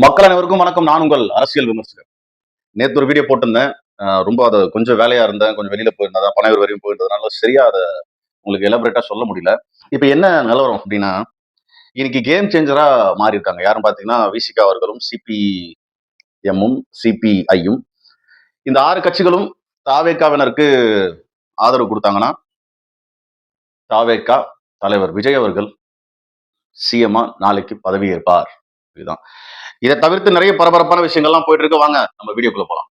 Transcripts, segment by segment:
மக்கள் அனைவருக்கும் வணக்கம். நான் உங்கள் அரசியல் விமர்சகர். நேத்து ஒரு வீடியோ போட்டிருந்தேன். ரொம்ப அது கொஞ்சம் வேலையா இருந்தேன். கொஞ்சம் வெளியில போயிருந்தேன். பனையூர் வரையும் போயிருந்ததுனால சரியா அத உங்களுக்கு எலாபரேட்டா சொல்ல முடியல. இப்ப என்ன நிலவரம் அப்படின்னா, இன்னைக்கு கேம் சேஞ்சரா மாறி இருக்காங்க. யாருன்னு பார்த்தீங்கன்னா, விசிகா அவர்களும், சிபிஎம்மும், சிபிஐயும் இந்த 6 கட்சிகளும் தாவேகாவினருக்கு ஆதரவு குடுத்தாங்கன்னா, தாவேகா தலைவர் விஜய் அவர்கள் சிஎம்மா நாளைக்கு பதவியேற்பார். இதுதான். இதை தவிர்த்து நிறைய பரபரப்பான விஷயங்கள்லாம் போயிட்டு இருக்கு. வாங்க நம்ம வீடியோக்குள்ள போலாம்.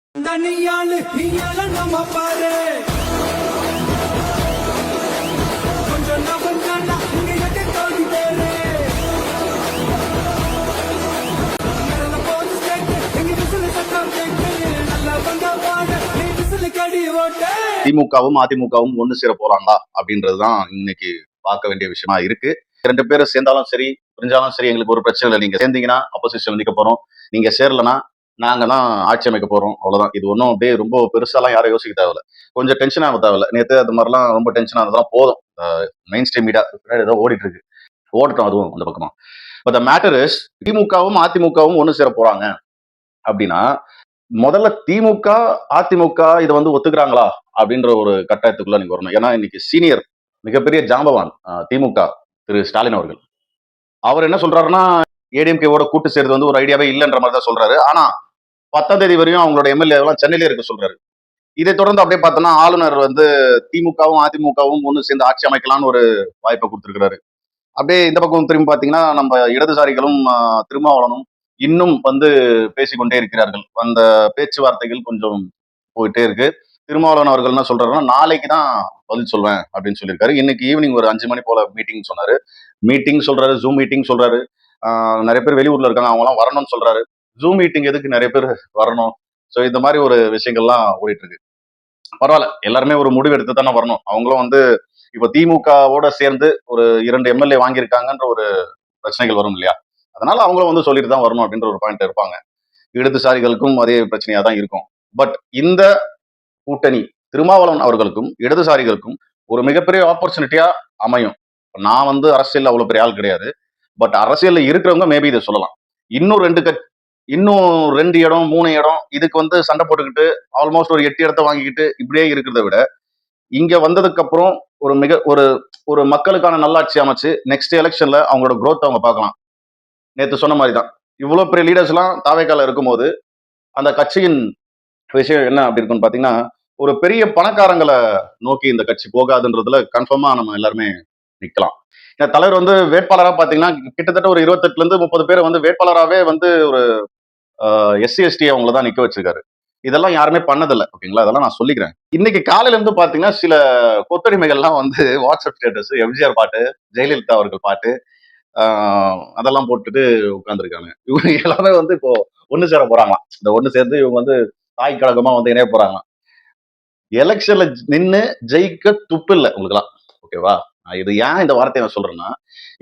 திமுகவும் அதிமுகவும் ஒண்ணு சேர போறாங்களா அப்படின்றதுதான் இன்னைக்கு பார்க்க வேண்டிய விஷயமா இருக்கு. 2 பேரும் சேர்ந்தாலும் சரி, பிரிஞ்சாலும் சரி, எங்களுக்கு ஒரு பிரச்சனை இல்லை. நீங்க சேர்ந்தீங்கன்னா அப்போசிஷன் நிக்க போறோம், நீங்க சேரலனா நாங்க தான் ஆட்சி அமைக்க போறோம், அவ்வளவுதான். இது ஒன்றும் அப்படியே ரொம்ப பெருசாலாம் யாரும் யோசிக்க தேவையில்ல. கொஞ்சம் டென்ஷன் ஆக தேவையில்ல. நேற்று அது மாதிரிலாம் ரொம்ப டென்ஷன் ஆனதெல்லாம் போதும். மெயின் ஸ்ட்ரீம் மீடியா ஏதோ ஓடிட்டு இருக்கு, ஓடட்டும் அதுவும் அந்த பக்கமா. பட் த மேட்டர் இஸ், திமுகவும் அதிமுகவும் ஒண்ணு சேர போறாங்க அப்படின்னா, முதல்ல திமுக அதிமுக இதை ஒத்துக்கிறாங்களா அப்படின்ற ஒரு கட்டாயத்துக்குள்ள நீங்க வரணும். ஏன்னா இன்னைக்கு சீனியர் மிகப்பெரிய ஜாம்பவான் திமுக திரு ஸ்டாலின் அவர்கள், அவர் என்ன சொல்றாருன்னா, ஏடிஎம்கேவோட கூட்டு சேர்றது ஒரு ஐடியாவே இல்லைன்ற மாதிரி தான் சொல்றாரு. ஆனா 10ஆம் தேதி வரையும் அவங்களோட எம்எல்ஏ எல்லாம் சென்னையிலே இருக்க சொல்றாரு. இதை தொடர்ந்து அப்படியே பார்த்தோம்னா, ஆளுநர் திமுகவும் அதிமுகவும் ஒண்ணு சேர்ந்து ஆட்சி அமைக்கலாம்னு ஒரு வாய்ப்பை கொடுத்திருக்கிறாரு. அப்படியே இந்த பக்கம் திரும்பி பாத்தீங்கன்னா, நம்ம இடதுசாரிகளும் திருமாவளவனும் இன்னும் பேசிக்கொண்டே இருக்கிறார்கள். அந்த பேச்சுவார்த்தைகள் கொஞ்சம் போயிட்டே இருக்கு. திருமாவளவன் அவர்கள் என்ன சொல்றாருன்னா, நாளைக்கு தான் பதில் சொல்வேன் அப்படின்னு சொல்லியிருக்காரு. இன்னைக்கு ஈவினிங் ஒரு 5 மணி போல மீட்டிங் சொன்னாரு. மீட்டிங் சொல்றாரு, ஜூம் மீட்டிங் சொல்றாரு. நிறைய பேர் வெளியூர்ல இருக்காங்க, அவங்க எல்லாம் வரணும்னு சொல்றாரு. ஜூம் மீட்டிங் எதுக்கு நிறைய பேர் வரணும்? ஸோ இந்த மாதிரி ஒரு விஷயங்கள்லாம் ஓடிட்டு இருக்கு. பரவாயில்ல, எல்லாருமே ஒரு முடிவு எடுத்து தானே வரணும். அவங்களும் இப்ப திமுகவோட சேர்ந்து ஒரு 2 எம்எல்ஏ வாங்கியிருக்காங்கன்ற ஒரு பிரச்சனைகள் வரும் இல்லையா? அதனால அவங்களும் சொல்லிட்டு தான் வரணும் அப்படின்ற ஒரு பாயிண்ட் இருப்பாங்க. இடதுசாரிகளுக்கும் அதே பிரச்சனையா தான் இருக்கும். பட் இந்த கூட்டணி திருமாவளவன் அவர்களுக்கும் இடதுசாரிகளுக்கும் ஒரு மிகப்பெரிய ஆப்பர்ச்சுனிட்டியா அமையும். நான் அரசியல் அவ்வளவு பெரிய ஆள் கிடையாது. பட் அரசியல்ல இருக்கிறவங்க மேபி இதை சொல்லலாம். இன்னும் 2 இடம் 3 இடம் இதுக்கு சண்டை போட்டுக்கிட்டு ஆல்மோஸ்ட் ஒரு 8 இடத்தை வாங்கிக்கிட்டு இப்படியே இருக்கிறத விட, இங்க வந்ததுக்கு அப்புறம் ஒரு மக்களுக்கான நல்லாட்சி அமைச்சு நெக்ஸ்ட் எலெக்ஷன்ல அவங்களோட growth அவங்க பார்க்கலாம். நேத்து சொன்ன மாதிரி தான், இவ்வளவு பெரிய லீடர்ஸ் எல்லாம் தாவேக்கால இருக்கும்போது அந்த கட்சியின் விஷயம் என்ன அப்படி இருக்குன்னு பாத்தீங்கன்னா, ஒரு பெரிய பணக்காரங்களை நோக்கி இந்த கட்சி போகாதுன்றதுல கன்ஃபார்மா நம்ம எல்லாருமே நிக்கலாம். இந்த தலைவர் வேட்பாளரா பாத்தீங்கன்னா கிட்டத்தட்ட ஒரு 28ல இருந்து 30 பேரை வேட்பாளராகவே ஒரு எஸ்சி எஸ்டி அவங்கள தான் நிக்க வச்சிருக்காரு. இதெல்லாம் யாருமே பண்ணதில்லை. ஓகேங்களா? அதெல்லாம் நான் சொல்லிக்கிறேன். இன்னைக்கு காலையில இருந்து பாத்தீங்கன்னா சில கொத்தடிமைகள்லாம் வாட்ஸ்அப் ஸ்டேட்டஸ் எம்ஜிஆர் பாட்டு, ஜெயலலிதா அவர்கள் பாட்டு அதெல்லாம் போட்டுட்டு உட்கார்ந்துருக்காங்க. இவங்க எல்லாமே இப்போ ஒண்ணு சேர போறாங்களாம். இந்த ஒண்ணு சேர்ந்து இவங்க தாய் கழகமா இணைய போறாங்களாம். எலெக்ஷன்ல நின்னு ஜெயிக்க துப்பு இல்லை உங்களுக்குலாம். ஓகேவா? இது ஏன் இந்த வார்த்தையை நான் சொல்றேன்னா,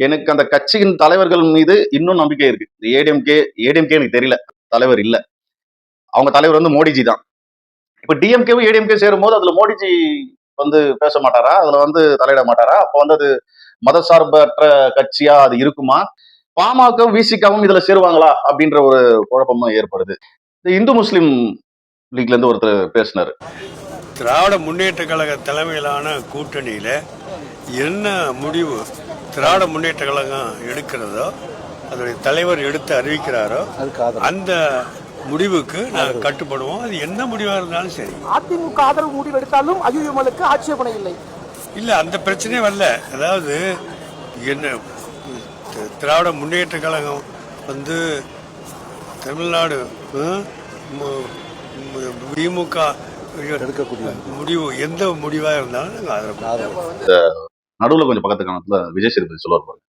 எனக்கு அந்த கட்சியின் தலைவர்கள் மீது இன்னும் நம்பிக்கை இருக்கு. ஏடிஎம்கே எனக்கு தெரியல, தலைவர் இல்ல. அவங்க தலைவர் மோடிஜி தான். இப்ப டிஎம்கேவும் ஏடிஎம்கே சேரும் போது அதுல மோடிஜி பேச மாட்டாரா? அதுல தலையிட மாட்டாரா? அப்ப அது மதசார்பற்ற கட்சியா அது இருக்குமா? பாமகவும் விசிகாவும் இதுல சேருவாங்களா அப்படின்ற ஒரு குழப்பமும் ஏற்படுது. இந்து முஸ்லிம் லீக்ல இருந்து ஒருத்தர் பேசினாரு. திராவிட முன்னேற்ற கழக தலைமையிலான கூட்டணியில என்ன முடிவு திராவிட முன்னேற்ற கழகம் எடுக்கிறதோ, அதனுடைய தலைவர் எடுத்து அறிவிக்கிறாரோ அந்த முடிவுக்கு நாங்கள் கட்டுப்படுவோம். அது என்ன முடிவா இருந்தாலும் சரி. அதிமுக ஆதரவு முடிவு எடுத்தாலும் ஐயுஎம்எலுக்கு ஆட்சேபனை இல்லை. இல்ல, அந்த பிரச்சனையே வரல. அதாவது என்ன, திராவிட முன்னேற்ற கழகம் தமிழ்நாடு திமுக எடுக்கக்கூடிய முடிவு எந்த முடிவா இருந்தாலும் நாங்கள் ஆதரவு. நடுவுல கொஞ்சம் பக்கத்து காலத்துல விஜய் சேதுபதி சொல்லுவார் பாருங்க,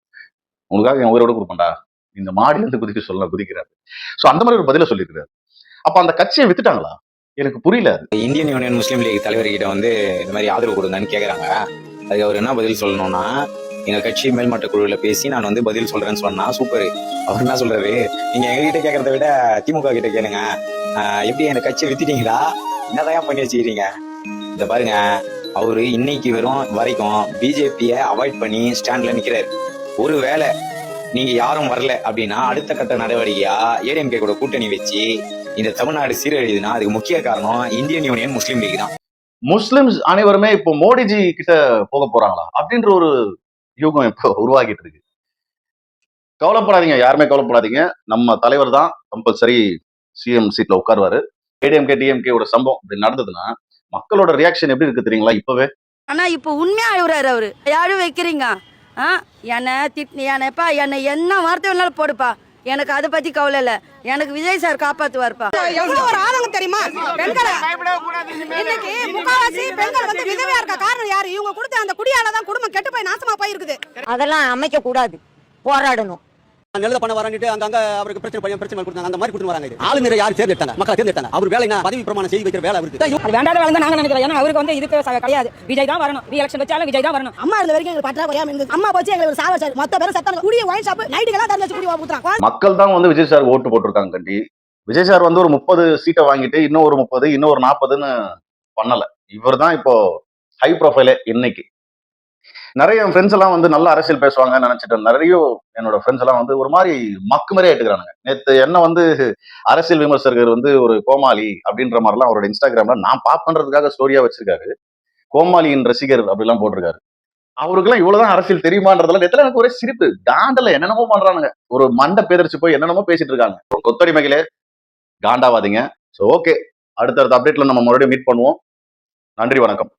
உங்களுக்காக என் உயிரோட கொடுப்பேன்டா, இந்த மாடி குதிக்க சொல்ல குதிக்கிறாரு. சோ அந்த மாதிரி ஒரு பதில சொல்லியிருக்காரு. அப்ப அந்த கட்சியை வித்துட்டாங்களா? எனக்கு புரியல. இந்தியன் யூனியன் முஸ்லீம் லீக் தலைவர்கிட்ட இந்த மாதிரி ஆதரவு கொடுங்கன்னு கேக்குறாங்க. அதுக்கு அவர் என்ன பதில் சொல்லணும்னா, எங்க கட்சி மேல்மட்ட குழுவில் பேசி நான் பதில் சொல்றேன்னு சொன்னா சூப்பர். அவர் என்ன சொல்றாரு, நீங்க எங்ககிட்ட கேட்கறத விட திமுக கிட்ட கேளுங்க, எப்படி எங்க கட்சியை வித்துட்டீங்களா, என்னதான் பண்ணி வச்சுக்கிறீங்க. இத பாருங்க, அவரு இன்னைக்கு வரைக்கும் பிஜேபியை அவாய்ட் பண்ணி ஸ்டாண்ட்ல நிக்கிறாரு. ஒருவேளை நீங்க யாரும் வரல அப்படின்னா அடுத்த கட்ட நடவடிக்கையா ஏடிஎம்கே கூட கூட்டணி வச்சு இந்த தமிழ்நாடு சீரழியுதுன்னா அதுக்கு முக்கிய காரணம் இந்தியன் யூனியன் முஸ்லீம் லீக் தான். முஸ்லிம்ஸ் அனைவருமே இப்போ மோடிஜி கிட்ட போக போறாங்களா அப்படின்ற ஒரு யூகம் இப்போ உருவாகிட்டு இருக்கு. கவலைப்படாதீங்க, யாருமே கவலைப்படாதீங்க. நம்ம தலைவர் தான் கம்பல்சரி சிஎம் சீட்ல உட்காருவாரு. ஏடிஎம்கே டிஎம்கேவோட சம்பவம் இப்படி நடந்ததுன்னா மக்களோட ரியாக்ஷன் எப்படி இருக்கு தெரியுங்களா? இப்பவே ஆனா இப்போ உண்மையா அழுகுறாரு அவரு. யாரும் வைக்கிறீங்க என்னப்பா என்னை என்ன வார்த்தை வேணாலும் போடுப்பா, எனக்கு அதை பத்தி கவலை இல்ல, எனக்கு விஜய் சார் காப்பாத்துவார்ப்பா. எவ்வளவு ஒரு ஆதங்கம் தெரியுமா பெண்களை இன்னைக்கு முக்காவாசி பெண்கள் வந்து விதவையா இருக்க காரணம் யாரு? இவங்க கொடுத்த அந்த குடியாலதான் குடும்பம் கெட்டு போய் நாசமா போயிருக்குது. அதெல்லாம் அமைக்க கூடாது, போராடணும். நல்ல பண்ண வரான்ட்டு அங்க அவருக்கு பிரச்சனை கொடுத்தாங்க. அந்த மாதிரி கொடுத்து வராங்க. ஆளுநரை யார் தேர்ந்தெடுத்தாங்க? மக்கள் தேர்ந்தெடுத்தாங்க. அவர் வேலை என்ன? பதவி பிரமாணம் செய்து வைக்கிற வேலை அவருக்கு. அது வேண்டாத வேலை தான் நாங்க நினைக்கிறோம். ஏன்னா அவருக்கு வந்து இதுக்கு கிடையாது. விஜய் தான் வரணும். ரீஎலெக்ஷன் வச்சாலும் விஜய் தான் வரணும். அம்மா இருந்த வரைக்கும் எங்களுக்கு பற்றாக்குறையா இருந்தது. அம்மா போச்சு எங்களுக்கு சாவச்சாரு. மொத்த பேரும் சத்தான குடிய ஒயின் ஷாப் நைட்டுக்கெல்லாம் திறந்து வச்சு குடி ஊத்துறாங்க. மக்கள் தான் வந்து விஜய் சார் ஓட்டு போட்டிருக்காங்க. கண்டி விஜய் சார் வந்து ஒரு 30 சீட்டை வாங்கிட்டு இன்னும் ஒரு 30 இன்னும் ஒரு 40ன்னு பண்ணல. இவர் தான் இப்போ ஹை ப்ரொஃபைலே. இன்னைக்கு நிறைய என் ஃப்ரெண்ட்ஸ் எல்லாம் வந்து நல்ல அரசியல் பேசுவாங்க நினைச்சிட்டு நிறைய என்னோட ஃப்ரெண்ட்ஸ் எல்லாம் வந்து ஒரு மாதிரி மக்கு மாதிரியே ஏட்டுக்கிறானுங்க. நேற்று என்ன வந்து அரசியல் விமர்சகர் வந்து ஒரு கோமாளி அப்படின்ற மாதிரிலாம் அவரோட இன்ஸ்டாகிராம்ல நான் பாப்பன்றதுக்காக ஸ்டோரியா வச்சிருக்காரு. கோமாளியின் ரசிகர் அப்படிலாம் போட்டிருக்காரு. அவருக்கெல்லாம் இவ்வளவுதான் அரசியல் தெரியுமான்றதெல்லாம் நேத்துல எனக்கு ஒரே சிரிப்பு. காண்டல என்னென்னமோ பண்றானுங்க. ஒரு மண்டை பேதரிச்சு போய் என்னென்னமோ பேசிட்டு இருக்காங்க. கொத்தடிமைகளே காண்டாவாதீங்க. ஸோ ஓகே, அடுத்தடுத்த அப்டேட்ல நம்ம மறுபடியும் மீட் பண்ணுவோம். நன்றி, வணக்கம்.